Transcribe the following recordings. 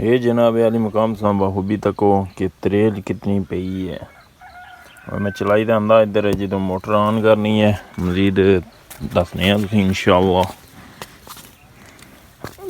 ये जनाब वाली मकाम से बखूबी तको कि त्रेल कितनी पई है। और मैं चलाई तो आंदा इधर जो मोटर ऑन करनी है मजीद दसने इंशाअल्लाह।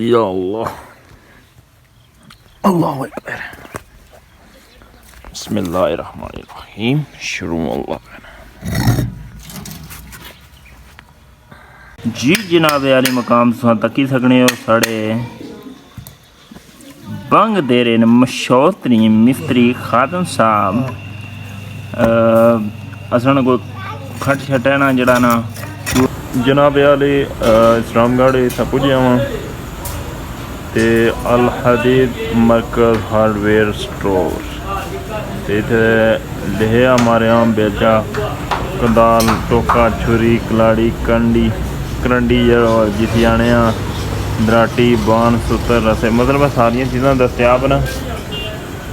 या अल्लाह अल्लाहु अकबर बिस्मिल्लाहिर्रहमानिर्रहीम शुरू अल्लाह जी। जनाब वाली मकाम से तकी सकने हो साढ़े बंग दे रहे मशहूर तरीन मिस्त्री खादम साहब असन कोई खट छट है ना जड़ा ना जनाब वाले इस्लामगढ़ इतना पुजे वहाँ ते अल हदीद मरकज़ हार्डवेयर स्टोर इतने लिखे हमारे यहाँ बेचा कंदाल टोका छुरी कलाड़ी कंडी करंडी जिसी आने दराटी बान सुतर रसे मतलब सारिया चीज़ां दस्तियाब न।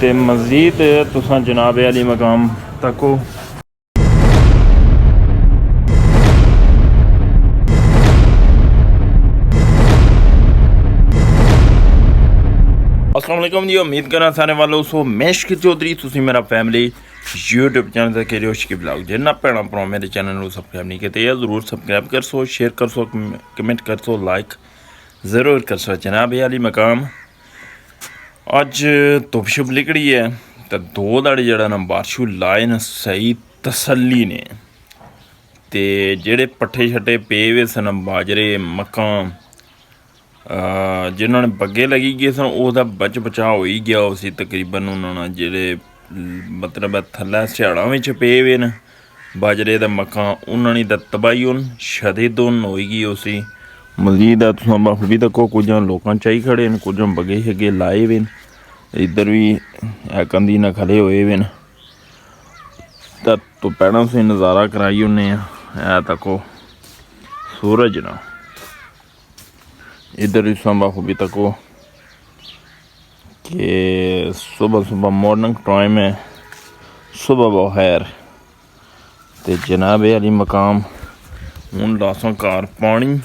ते मज़ीद तुसां जनाब वाली मकाम तको अस्सलाम वालेकुम जी। उम्मीद करना सारे वालों सो मैं शकील चौधरी तुसी मेरा फैमिली यूट्यूब चैनल तक के शकील ब्लॉग जिन्ना भैन भरा मेरे चैनल को सब्सक्राइब नहीं किया ज़रूर सब्सक्राइब कर सो, शेयर कर सो, कमेंट कर सो, लाइक ज़रूर कर सो। जनाब वाली मकाम अज धुप शुप निकली है तो दो दाड़े जड़ा ना बारिशू लाए न सही तसल्ली ने। ते जेड़े पट्ठे छट्टे पे हुए सन बाजरे मक्कां जिन्होंने बग्गे लगी गए सन उसका बच बचा हो ही गया उसी तकरीबन उन्होंने जेड़े मतलब थल्लै स्याड़ां विच पे हुए न बाजरे दा मक्कां उन्होंने दा तबाही उन शदीद उन होगी उसी मजीद तुम बखूबी तको कुछ लोग चाही खड़े न कुछ बगे शगे लाए हुए न इधर भी कंधी न खड़े हुए हुए न तो पैरों से नज़ारा कराई उन्हें है तको सूरज ना इधर इस बखूबी तको कि सुबह सुबह मॉर्निंग टाइम है सुबह बखैर। तो जनाब वाली मकाम हूँ लासों घर पानी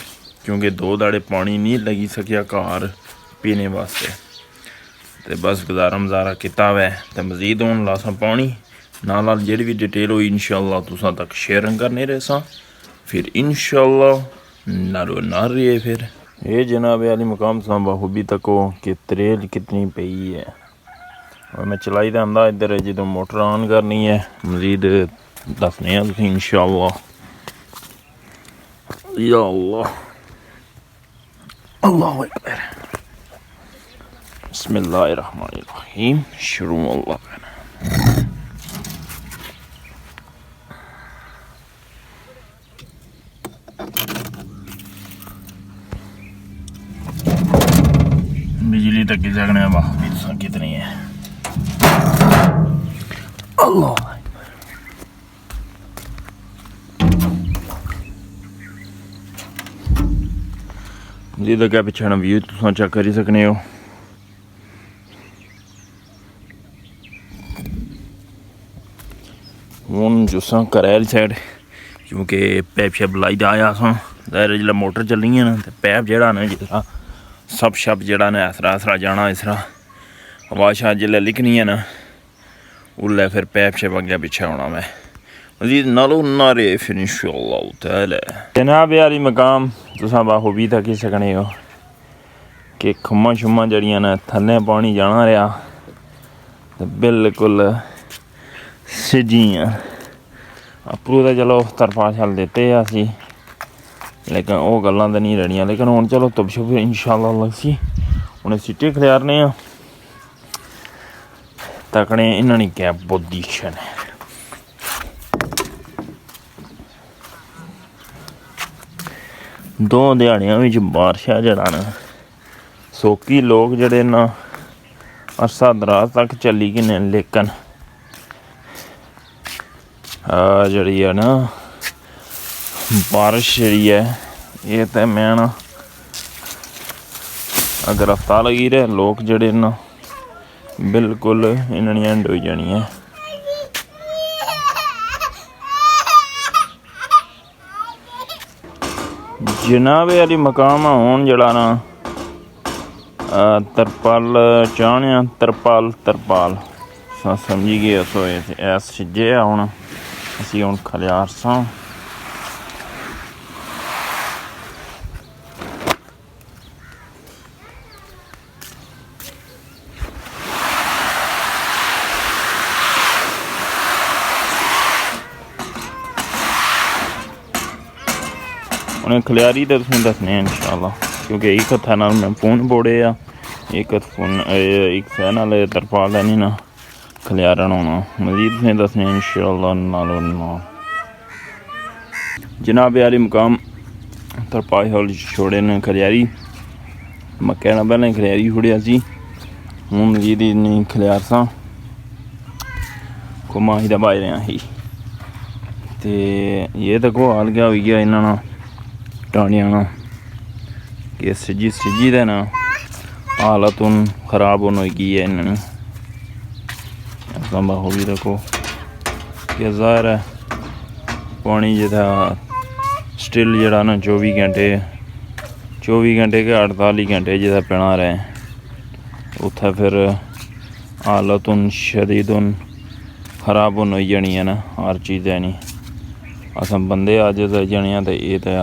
क्योंकि दो दाड़े पानी नहीं लगी सकिया घर पीने वास्ते तो बस गुजारा मजारा किता हुआ है। तो मजीद हूँ लासा पानी नाल जी भी डिटेल हुई इंशाअल्लाह तुसां तक शेयर करने रहे फिर इंशाअल्लाह नारो नार रही है। फिर ये जनाब वाली मकाम से बखूबी तको कि त्रेल कितनी पई है। और मैं चलाई तो आंदा इधर जो मोटर ऑन करनी है मजीद दसने इंशाअल्लाह। या अल्लाह अल्लाहु अकबर बिस्मिल्लाहिर्रहमानिर्रहीम शुरू अल्लाह। बिजली तक की जगने वाह कितनी है अल्लाह। जी क्या पिछड़ा व्यू तुम चेक करी सकने हो। हूँ जुसा करैल साइड क्योंकि पैप शैप लाई आया असां जो मोटर चलनी है ना तो पैप जड़ा ना जिस तरह सब शप जड़ा ना इसरा इसरा जाना इसरा आवाज़ शाह जिसलै लिखनी है ना उल्लै फिर पैप शैप अग्गें पिच्छे होना मैं मजीद नालो नारे फिर इंशाअल्लाह तआला। जनाब वाली मकाम तुसां बखूबी तकी सकने हो कि खम्मा शुम्मा जड़ियां न थल्ले पानी जाना रहा तो बिल्कुल सिजियां अप्पू तो चलो तरफा छल देते असी लेकिन वो गल्लां तो नहीं रहियां। लेकिन हुण चलो धुप शुप इंशाअल्लाह लगसी उन्हें सिट्टे खिलारने तकने इन्होंने क्या पोजीशन है। दो दिहाड़ियां विच बारिशा जड़ा ना सोकी लोग जड़े ना अरसा दराज तक चली गए ने लेकिन जड़ी है ना बारिश जी है ये तो मैं ना अगर हफ्ता लगी रहे लोग जड़े ना बिल्कुल इन्होंने एंड हो जानी है। जनाब वाली मकाम हूँ जड़ा ना ਤਰਪਾਲ ਚਾਹਣੇ ਆ, ਤਰਪਾਲ ਸਮਝੀ ਗਏ। ਸੋ ਐਸ ਛਿੱਜੇ ਆ, ਹੁਣ ਅਸੀਂ ਹੁਣ ਖਲਿਆਰ ਸਾਂ। उन्हें खलियारी तो तुसें दसने इंशाअल्लाह, क्योंकि एक हत्था नाल मैं फोन बोड़े आ, एक सह नाल तरपाल लैनी ना खलियारन होना। मजीद तुसें दसने इंशाअल्लाह नालों नाल। जनाब यारी मुकाम तरपाल हॉल छोड़े ने खलियारी, मैं कहना पहले खलियारी छोड़िया सी, हूँ मजीद इन्नी खलियार सां घुमा ही दबाई रहा ही। ते ये देखो हाल क्या हो गया इन्होंने टाणिया ना कि सिजी दे ना हालत हूँ खराब होने की है इन्होंने। ऐसा हो भी देखो कि ज़ाहिर है पानी जिदा स्टिल जड़ा ना 24 घंटे के 48 घंटे जिदा पीना रहे, उत्थे फिर हालत हूँ शदीद हूँ खराब होने ही जानी है ना। हर चीज़ है नहीं अस बंदे अज जाने तो ये तो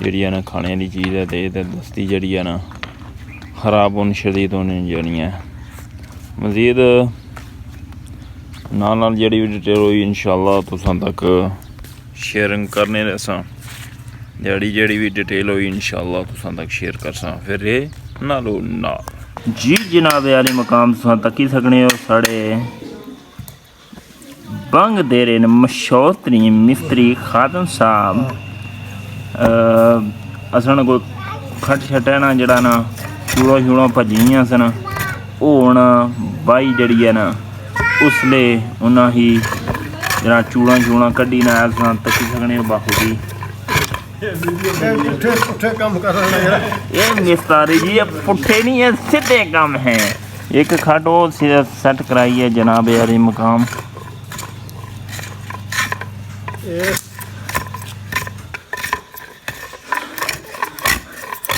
जी है ना खाने वाली चीज़ है, तो ये दस्ती जी है ना खराब होने शदीद होने जानी है। मजीद नाल जी भी डिटेल हुई इंशाअल्लाह तुसां तक शेयरिंग करने रसां। जी भी डिटेल हुई इंशाअल्लाह तुसां तक शेयर करसां। फिर ये नालो नाल जी जनाब यारी मकाम तुसां तक ही सकने हो। साढ़े बंग दे रहे मशहूर तरीन मिस्त्री खादम साहब असन कोई खट छट है ना जड़ा ना चूड़ा भजियां सन, हूँ बाई जड़ी है ना उसले उन्हें ही जरा चूड़ा कड्डी ना असां तकी सकने बाखूबी। ये मिस्तारी जी पुट्ठे नहीं है, सीधे काम है। एक खट वो सेट कराई है जनाब यारी मकाम।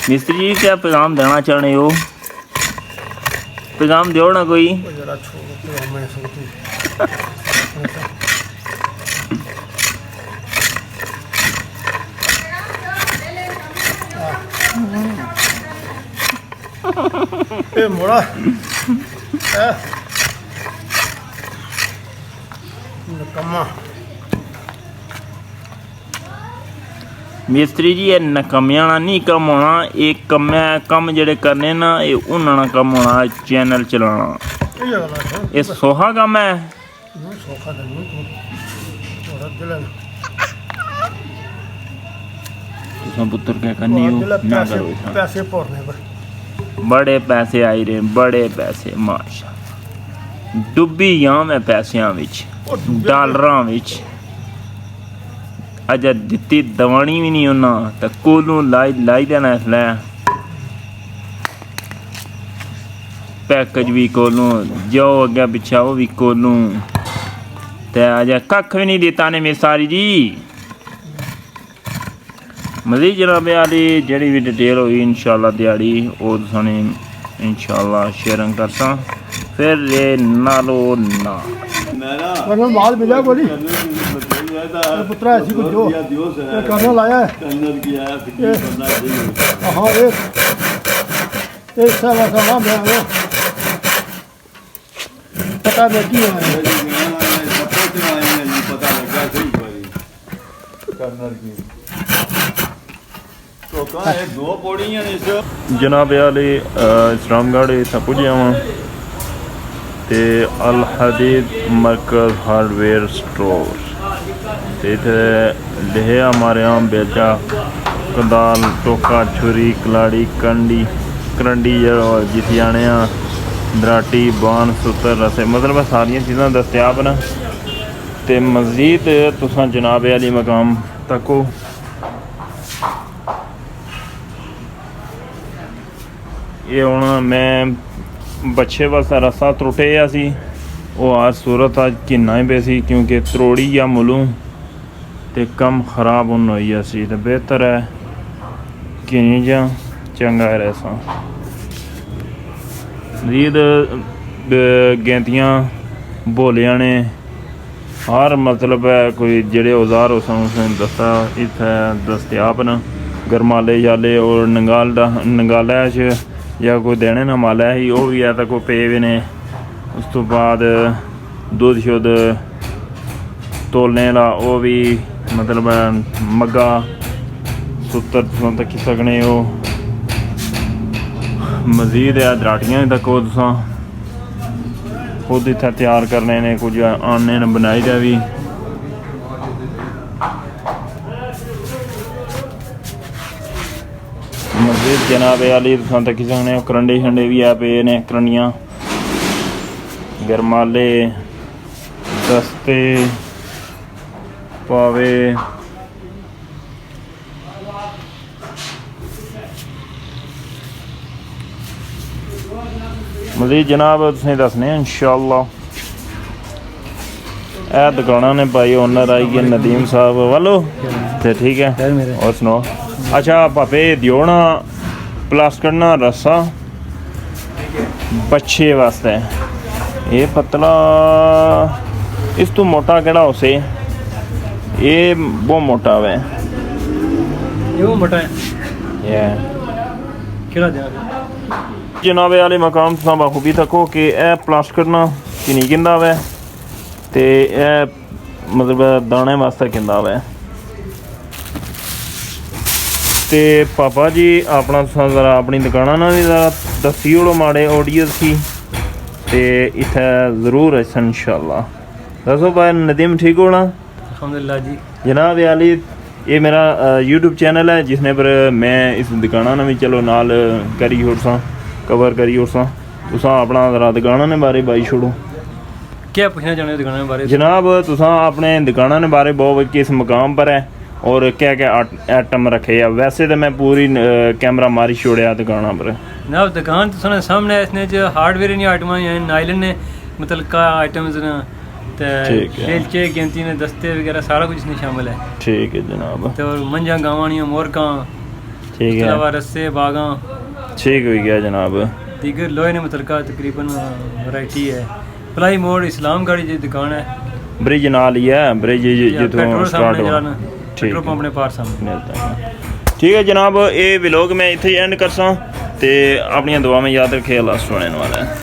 मिस्त्री जी क्या पैगाम देना चाहते हो? पैगाम दो ना कोई। मोड़ा नकम्मा मिस्त्री जी ये नकमिया नहीं कम होना, ये कम जेडे करने ना ये उन्होंने कम होना चैनल चलाना। ये सोहा कम है। पुत्र क्या करनी हो ना करो, पैसे बड़े पैसे आई रहे, बड़े पैसे माशा डुब्बी गया मैं पैसों विच डॉलरां विच। अज दिती दवानी भी नहीं उन्हें तो कोलों लाई देना इसलै पैकेज भी कोलों जाओ अगे पिछा वो भी कोलों ते अज कख भी नहीं दिता ने मिसारी जी। मजीद जनाब वाली जी भी डिटेल हुई इंशाअल्लाह दिहाड़ी वो तुसाने इंशाअल्लाह शेयरिंग करसा। फिर ये नालो ना माल मिला बोली पुत्रा ऐसी कुछ जो करने लाया है। हाँ एक साल ऐसा मैं आया पता नहीं जनाब वाले इस्लामगढ़ इतना पुज्या वहाँ ते अल हदीद मरकज़ हार्डवेयर स्टोर इतने लिखे हमारे यहाँ बेचा कदाल टोका छुरी कलाड़ी करंडी जिसी आने दराटी बान सूतर रसे मतलब सारिया चीज़ां दस्तियाब न। ते मज़ीद तुसां जनाब वाली मकाम तको ये हूँ मैं बच्चे वास्ते रस्सा त्रुटिया सी वो आज सूरत अज किन्ना ही पे सी क्योंकि त्रोड़ी या मुलूं ते कम खराब होना सी तो बेहतर है कि नहीं जा चंगा है रसा। ਮਜ਼ੀਦ ਗੈਂਤੀਆਂ ਬੋਲਿਆਂ ਨੇ हर मतलब है कोई जेड़े औजार उस दस्ता इत्थै दस्तियाब न गरमाले जाले और नंगाला या कोई देने ना माला ही वो भी है तो कोई पे भी ने उस तो बाद दुध शुद्ध तोलने ला वो भी मतलब मग्गा सूत्र तक सकने वो मजीद है दराटियां तक वो तुसां खुद इत्थै तैयार करने ने कुछ आने ने बनाई दा भी मस्जिद जनाब अली तुसां तक्की सकने करंडे शंडे भी है पे ने करंडियां गरमाले दस्ते पावे मज़ीद जनाब तुसें दसने इंशाअल्लाह ए दुकाना ने भाई ओनर आई गए नदीम साहब वालो ते ठीक है और सुनो अच्छा पापे दियो ना प्लास्टिक ना रस्सा बच्चे वास्ते ये पतला इस तो मोटा केड़ा उसे ये बहुत मोटा है ये वो मोटा है ये केड़ा देना जनाबे वाले मकाम तुसां बाखूबी तको कि यह प्लास्टिक ना किन्नी किंदा वै ते यह मतलब दाने वास्ते किंदा वै ते पापा जी अपना तुसां ज़रा अपनी दुकाना ना भी ज़रा दस्सी ओड़ो माड़े ऑडियंस की ते इत्थै ज़रूर अस इंशाअल्लाह दसो भाई नदीम ठीक होना अल्हम्दुलिल्लाह जी जनाब अली ये मेरा यूट्यूब चैनल है जिसने पर मैं इस दुकाना ना भी चलो नाल करी ओड़सां कवर करी उसा तुसां अपना ज़रा दुकाना ने बारे बाई छोड़ो क्या पूछना चाहते हो दुकाना के बारे जनाब तुसां अपने दुकाना ने बारे बहुत किस मकाम पर है और क्या क्या आइटम रखे हैं वैसे तो मैं पूरी कैमरा मारी छोड़िया दुकाना पर जनाब दुकान तो सामने इसने जो हार्डवेयर नी आइटम नाइलन ने मतलब का आइटम्स न खेलचे गिनती ने दस्ते वगैरह सारा कुछ इसमें शामिल है ठीक है जनाब तो मंझा गावानियाँ मोरकां ठीक है अलावा रस्से बागां ठीक हो गया जनाब दीगर लोहे ने मुतलका तकरीबन वैरायटी है प्लाई मोड़ इस्लाम गाड़ी जी दुकान है ब्रिज नाल ही है ब्रिज जितों स्टार्ट हो पेट्रोल पंप ने पार सामने ठीक है जनाब ये व्लॉग मैं इत्थे एंड करसां ते अपनी दुआ में याद रखे अल्लाह सुनने वाला है।